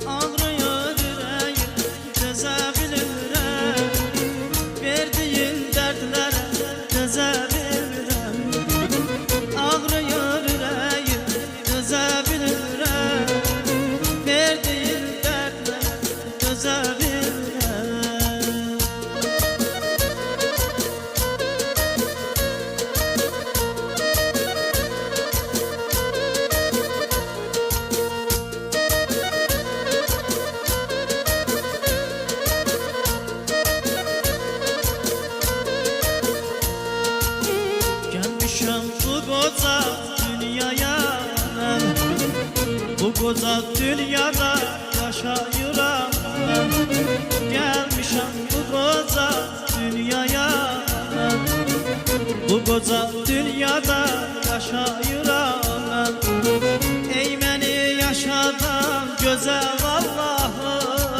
Ağrıyor yüreğim, çözebilirim. Verdiğin dertlere çözebilirim. Ağrıyor yüreğim, çözebilirim. Verdiğin dertlere çözebilirim. Gelmişim bu koca dünyaya, bu koca dünyada yaşayıram. Gelmişim bu koca dünyaya, bu koca dünyada yaşayıram. Ey beni yaşatan güzel Allah'ım,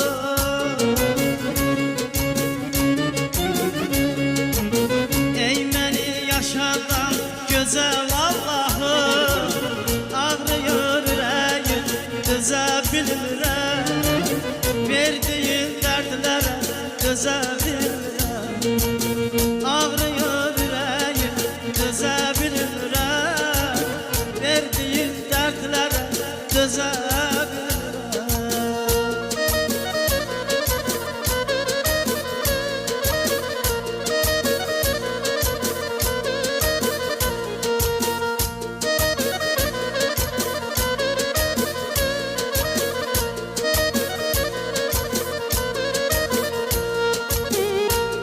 ey beni yaşatan güzel Allah'ım. Ağrıyor yüreğim, düzebilirem. Verdiğin dertlere düzebilirem. Ağrıyor yüreğim, düzebilirem. Verdiğin dertlere düzebilirem.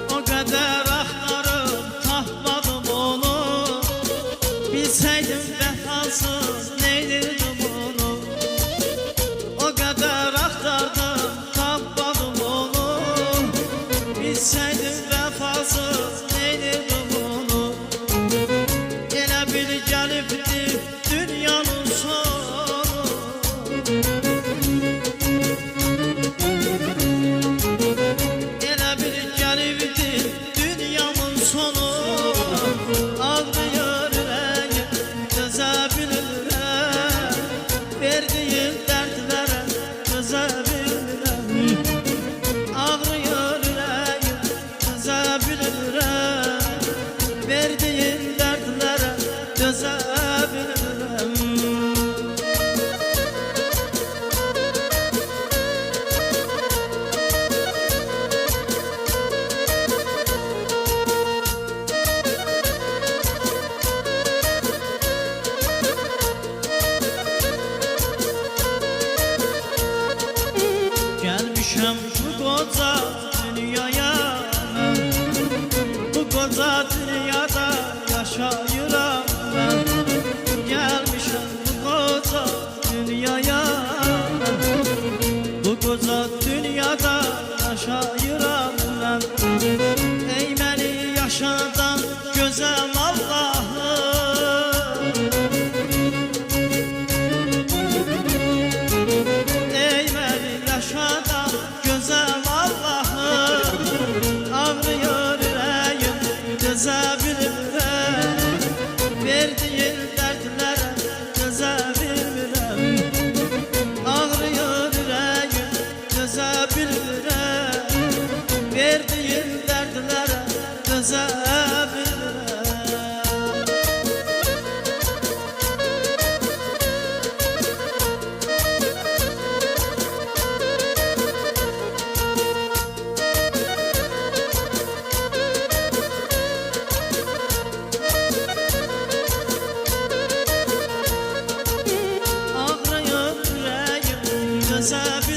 O kadar aktarıp tapmadım onu, bilseydim vefasız neydirdim onu. O kadar aktardım tapmadım onu, bilseydim vefasız neydirdim onu. Elə bil gəlibdi dünyanın sonu, elə bil gəlibdi dünyamın sonu. Ağrıyor yüreğim, düzebilirem. Verdiğin dertlere düzebilirem. Ağrıyor yüreğim, düzebilirem. Verdiğin dertlere düzebilirem. Gelmişim bu koca dünyaya, bu koca dünyada yaşayıram ben. Gelmişim bu koca dünyaya, bu koca dünyada yaşayıram ben. Ey beni yaşatan güzel Allah'ım, ey beni yaşatan güzel Allah'ım. Ağrıyor yüreğim, düzebilirem. Verdiğin dertlere düzebilirem. Ağrıyor yüreğim, düzebilirem. Verdiğin dertlere düzebilirem. Ağrıyor yüreğim, düzebilirem.